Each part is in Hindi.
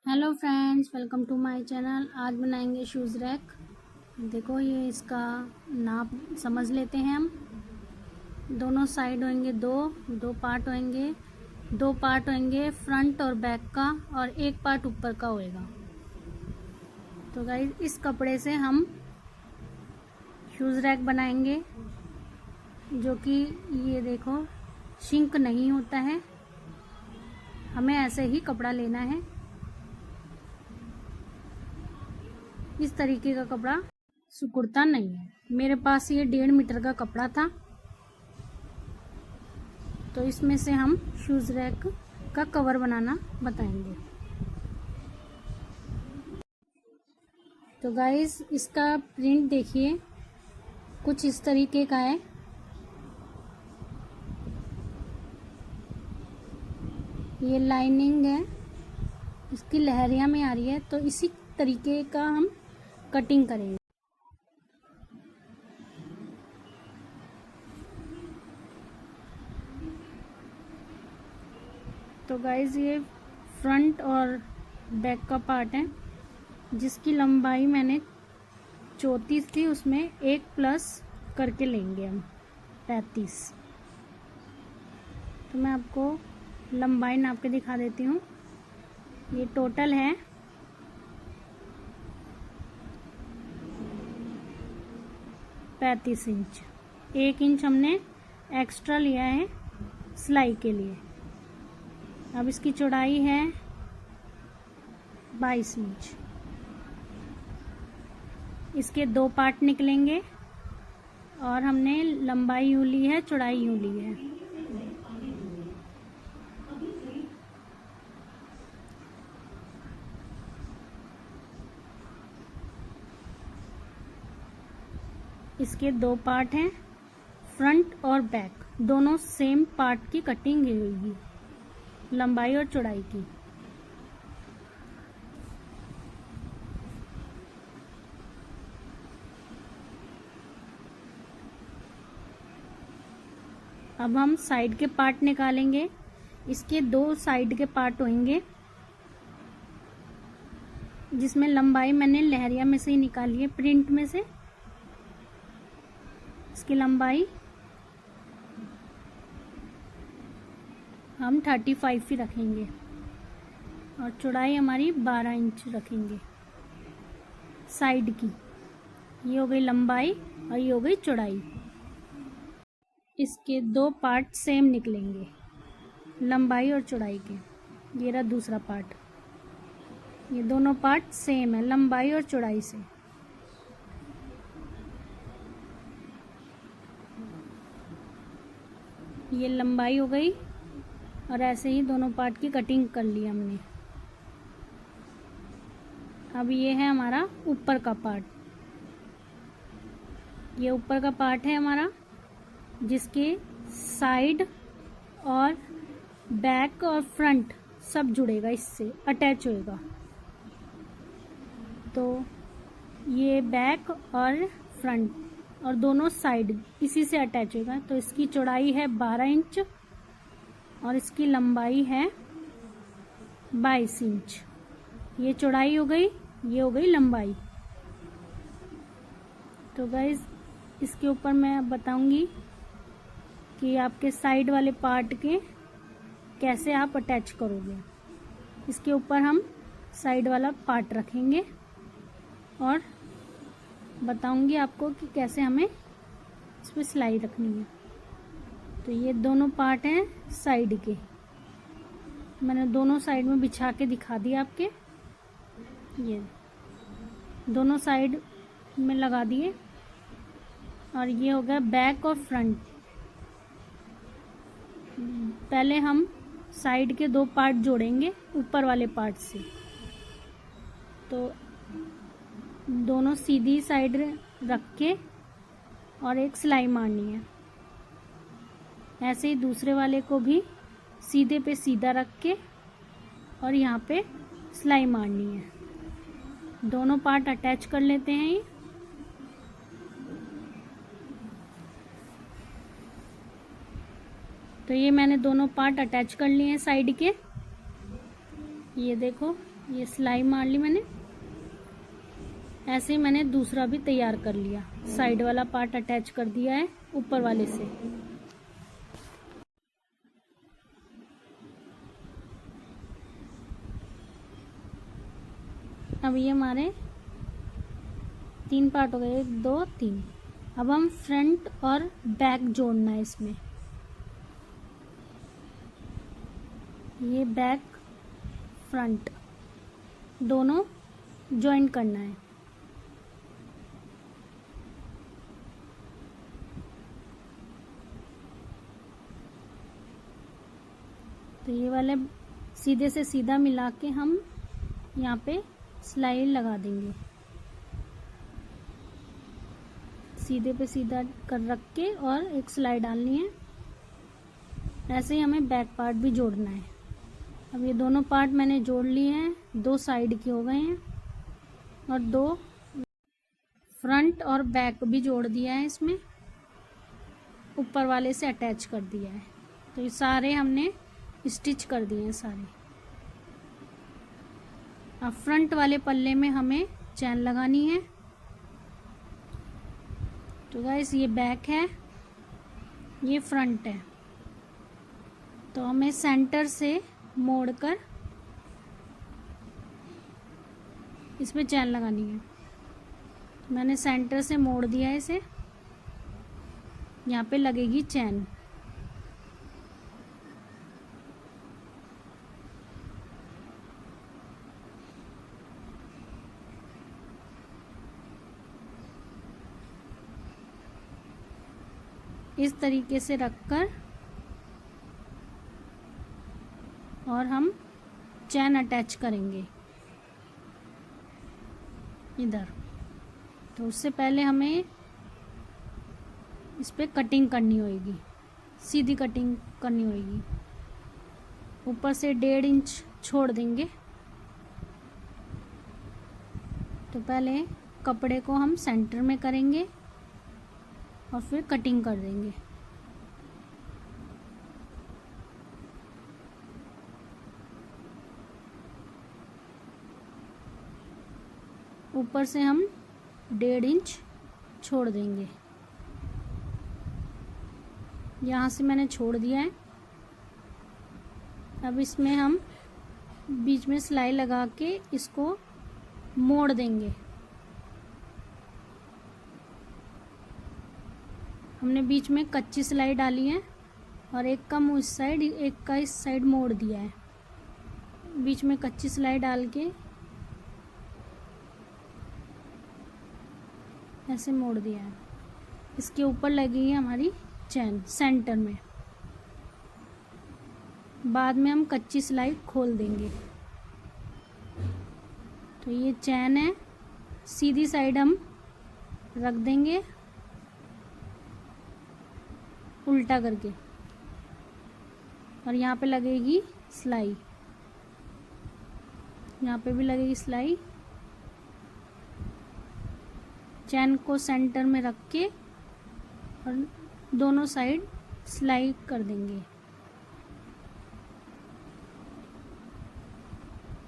Hello friends, welcome to my channel. आज बनाएंगे शूज़ रैक। देखो, ये इसका नाप समझ लेते हैं हम। दोनों साइड होंगे दो पार्ट होंगे। दो पार्ट होंगे फ्रंट और बैक का, और एक पार्ट ऊपर का होएगा। तो गाइस, इस कपड़े से हम शूज़ रैक बनाएंगे, जो कि ये देखो शिंक नहीं होता है। हमें ऐसे ही कपड़ा लेना है, इस तरीके का कपड़ा सिकुड़ता नहीं है। मेरे पास ये 1.5 मीटर का कपड़ा था, तो इसमें से हम शूज़ रैक का कवर बनाना बताएंगे। तो गाइस, इसका प्रिंट देखिए, कुछ इस तरीके का है। ये लाइनिंग है, इसकी लहरिया में आ रही है, तो इसी तरीके का हम कटिंग करेंगे। तो गाइस, ये फ्रंट और बैक का पार्ट है, जिसकी लंबाई मैंने 34 थी, उसमें 1 प्लस करके लेंगे हम 35। तो मैं आपको लंबाई नाप के दिखा देती हूँ। ये टोटल है 35 इंच। 1 इंच हमने एक्स्ट्रा लिया है सिलाई के लिए। अब इसकी चौड़ाई है 22 इंच। इसके 2 पार्ट निकलेंगे, और हमने लंबाई यूं ली है, चौड़ाई यूं ली है। इसके 2 पार्ट हैं, फ्रंट और बैक दोनों सेम पार्ट की कटिंग होगी, लंबाई और चौड़ाई की। अब हम साइड के पार्ट निकालेंगे। इसके 2 साइड के पार्ट होंगे, जिसमें लंबाई मैंने लहरिया में से ही निकाली है, प्रिंट में से। इसकी लंबाई हम 35 ही रखेंगे, और चौड़ाई हमारी 12 इंच रखेंगे साइड की। ये हो गई लंबाई और ये हो गई चौड़ाई। इसके 2 पार्ट सेम निकलेंगे, लंबाई और चौड़ाई के। ये रहा दूसरा पार्ट। ये दोनों पार्ट सेम है लंबाई और चौड़ाई से। ये लंबाई हो गई, और ऐसे ही दोनों पार्ट की कटिंग कर ली हमने। अब ये है हमारा ऊपर का पार्ट। ये ऊपर का पार्ट है हमारा, जिसके साइड और बैक और फ्रंट सब जुड़ेगा, इससे अटैच होएगा। तो ये बैक और फ्रंट और दोनों साइड इसी से अटैच होएगा। तो इसकी चौड़ाई है 12 इंच, और इसकी लंबाई है 22 इंच। ये चौड़ाई हो गई, ये हो गई लंबाई। तो गाइस, इसके ऊपर मैं अब बताऊंगी कि आपके साइड वाले पार्ट के कैसे आप अटैच करोगे। इसके ऊपर हम साइड वाला पार्ट रखेंगे, और बताऊंगी आपको कि कैसे हमें इस पर सिलाई रखनी है। तो ये दोनों पार्ट हैं साइड के, मैंने दोनों साइड में बिछा के दिखा दिया आपके। ये दोनों साइड में लगा दिए, और ये हो गया बैक और फ्रंट। पहले हम साइड के 2 पार्ट जोड़ेंगे ऊपर वाले पार्ट से। तो दोनों सीधी साइड रख के और एक सिलाई मारनी है। ऐसे ही दूसरे वाले को भी सीधे पे सीधा रख के और यहाँ पे सिलाई मारनी है। दोनों पार्ट अटैच कर लेते हैं ये। तो ये मैंने दोनों पार्ट अटैच कर लिए हैं साइड के। ये देखो, ये सिलाई मार ली मैंने। ऐसे ही मैंने दूसरा भी तैयार कर लिया, साइड वाला पार्ट अटैच कर दिया है ऊपर वाले से। अब ये हमारे 3 पार्ट हो गए, 1 2 3। अब हम फ्रंट और बैक जोड़ना है इसमें। ये बैक फ्रंट दोनों जॉइन करना है। तो ये वाले सीधे से सीधा मिला के हम यहाँ पे सिलाई लगा देंगे। सीधे पे सीधा कर रख के और एक सिलाई डालनी है। ऐसे ही हमें बैक पार्ट भी जोड़ना है। अब ये दोनों पार्ट मैंने जोड़ लिए हैं, 2 साइड के हो गए हैं और 2 फ्रंट और बैक भी जोड़ दिया है, इसमें ऊपर वाले से अटैच कर दिया है। तो ये सारे हमने स्टिच कर दिए हैं सारे। अब फ्रंट वाले पल्ले में हमें चैन लगानी है। तो गाइस ये बैक है, ये फ्रंट है, तो हमें सेंटर से मोड़कर इसमें चैन लगानी है। मैंने सेंटर से मोड़ दिया है इसे, यहाँ पे लगेगी चैन। इस तरीके से रखकर और हम चैन अटैच करेंगे इधर। तो उससे पहले हमें इस पे कटिंग करनी होगी, सीधी कटिंग करनी होगी। ऊपर से 1.5 इंच छोड़ देंगे। तो पहले कपड़े को हम सेंटर में करेंगे और फिर कटिंग कर देंगे। ऊपर से हम 1.5 इंच छोड़ देंगे। यहाँ से मैंने छोड़ दिया है। अब इसमें हम बीच में सिलाई लगा के इसको मोड़ देंगे। हमने बीच में कच्ची सिलाई डाली है और एक का मुंह इस साइड, एक का इस साइड मोड़ दिया है। बीच में कच्ची सिलाई डाल के ऐसे मोड़ दिया है। इसके ऊपर लगी है हमारी चैन सेंटर में। बाद में हम कच्ची सिलाई खोल देंगे। तो ये चैन है, सीधी साइड हम रख देंगे उल्टा करके, और यहाँ पे लगेगी सिलाई, यहाँ पे भी लगेगी सिलाई। चैन को सेंटर में रख के और दोनों साइड सिलाई कर देंगे।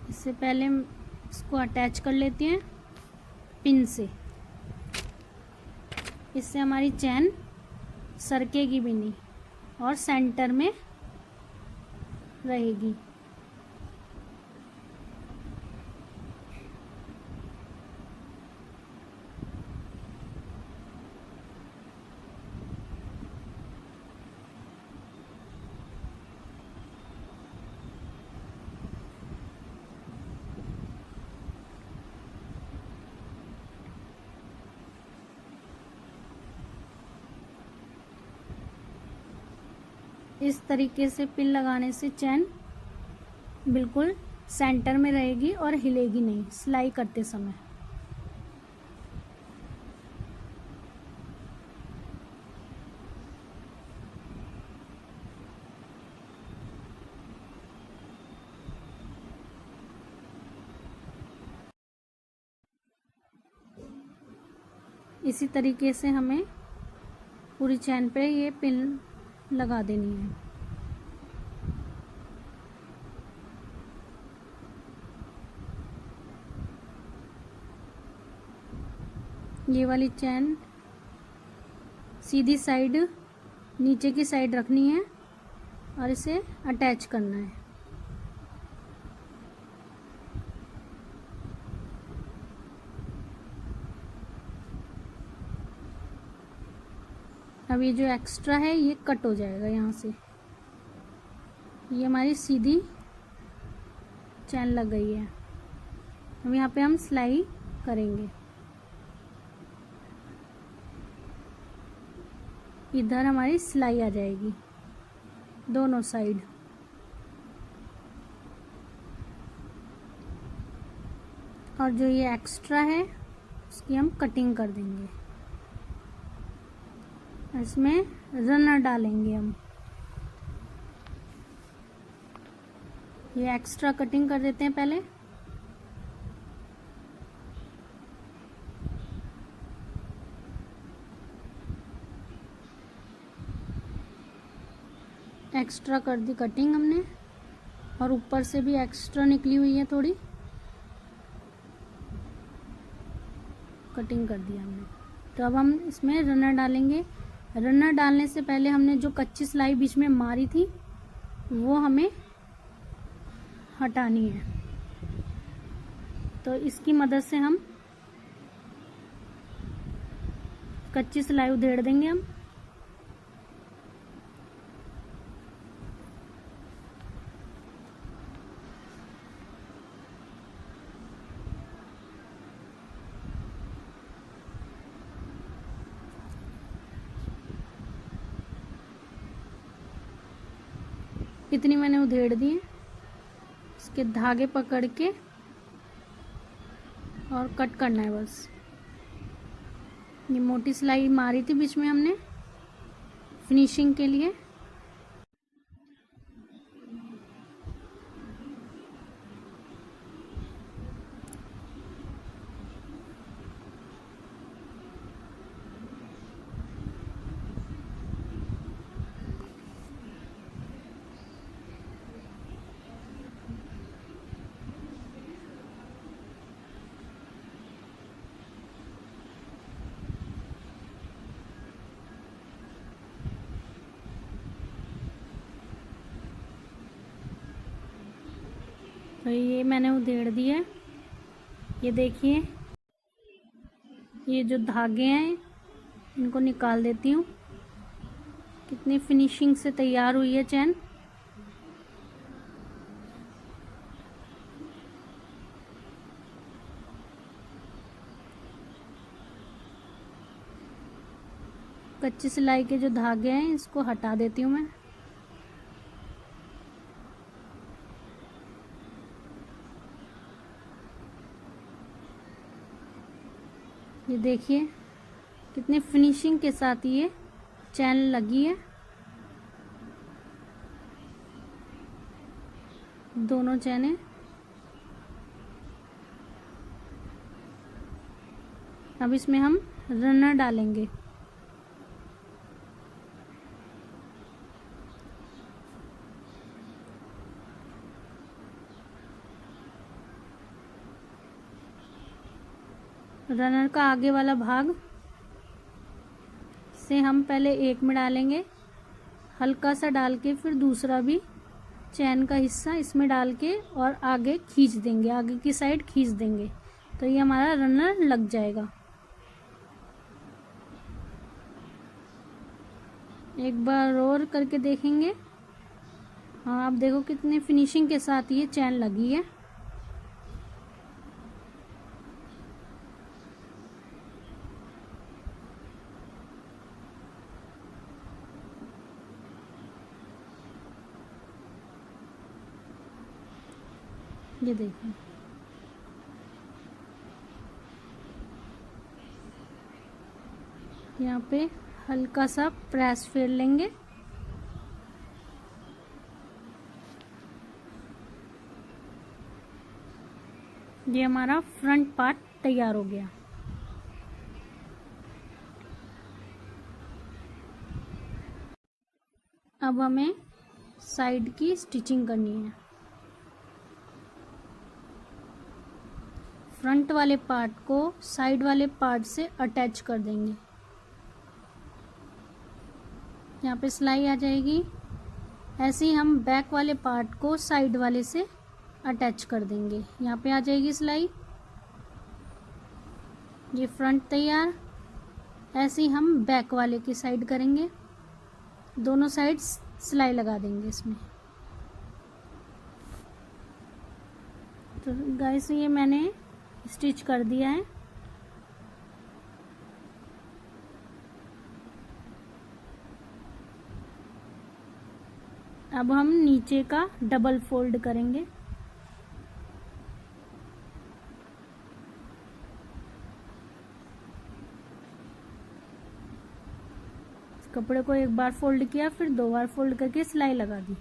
इससे पहले इसको अटैच कर लेते हैं पिन से। इससे हमारी चैन सरकेगी भी नहीं और सेंटर में रहेगी। इस तरीके से पिन लगाने से चैन बिल्कुल सेंटर में रहेगी और हिलेगी नहीं सिलाई करते समय। इसी तरीके से हमें पूरी चैन पे ये पिन लगा देनी है। ये वाली चैन सीधी साइड नीचे की साइड रखनी है और इसे अटैच करना है। अब ये जो एक्स्ट्रा है ये कट हो जाएगा यहाँ से। ये हमारी सीधी चैन लग गई है। अब यहाँ पे हम सिलाई करेंगे। इधर हमारी सिलाई आ जाएगी दोनों साइड। और जो ये एक्स्ट्रा है उसकी हम कटिंग कर देंगे। इसमें रनर डालेंगे हम। ये एक्स्ट्रा कटिंग कर देते हैं पहले। एक्स्ट्रा कर दी कटिंग हमने, और ऊपर से भी एक्स्ट्रा निकली हुई है थोड़ी, कटिंग कर दिया हमने। तो अब हम इसमें रनर डालेंगे। रनर डालने से पहले हमने जो कच्ची सिलाई बीच में मारी थी वो हमें हटानी है। तो इसकी मदद से हम कच्ची सिलाई उधेड़ देंगे हम। इतनी मैंने उधेड़ दी है। इसके धागे पकड़ के और कट करना है बस। ये मोटी सिलाई मारी थी बीच में हमने फिनिशिंग के लिए। तो ये मैंने उधेड़ दी है। ये देखिए, ये जो धागे हैं इनको निकाल देती हूँ। कितनी फिनिशिंग से तैयार हुई है चैन। कच्ची सिलाई के जो धागे हैं इसको हटा देती हूँ मैं। ये देखिए कितनी फिनिशिंग के साथ ये चैन लगी है। दोनों चैनें। अब इसमें हम रनर डालेंगे। रनर का आगे वाला भाग से हम पहले एक में डालेंगे, हल्का सा डाल के फिर दूसरा भी चैन का हिस्सा इसमें डाल के और आगे खींच देंगे, आगे की साइड खींच देंगे। तो ये हमारा रनर लग जाएगा। एक बार और करके देखेंगे। हाँ, आप देखो कितनी फिनिशिंग के साथ ये चैन लगी है। ये देखो, यहाँ पे हल्का सा प्रेस फेर लेंगे। ये हमारा फ्रंट पार्ट तैयार हो गया। अब हमें साइड की स्टिचिंग करनी है। फ्रंट वाले पार्ट को साइड वाले पार्ट से अटैच कर देंगे। यहाँ पे सिलाई आ जाएगी। ऐसे ही हम बैक वाले पार्ट को साइड वाले से अटैच कर देंगे। यहाँ पे आ जाएगी सिलाई। ये फ्रंट तैयार। ऐसे ही हम बैक वाले की साइड करेंगे। दोनों साइड सिलाई लगा देंगे इसमें। तो गाइस ये मैंने स्टिच कर दिया है। अब हम नीचे का डबल फोल्ड करेंगे। कपड़े को एक बार फोल्ड किया, फिर 2 बार फोल्ड करके सिलाई लगा दी।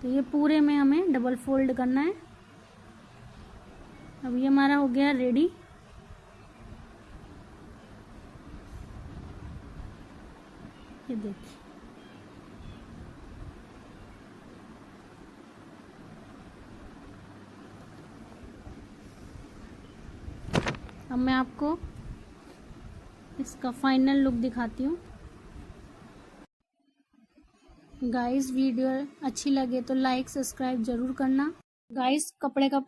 तो ये पूरे में हमें डबल फोल्ड करना है। अब ये हमारा हो गया रेडी। ये देखिए, अब मैं आपको इसका फाइनल लुक दिखाती हूँ। गाइस वीडियो अच्छी लगे तो लाइक सब्सक्राइब जरूर करना। गाइस कपड़े का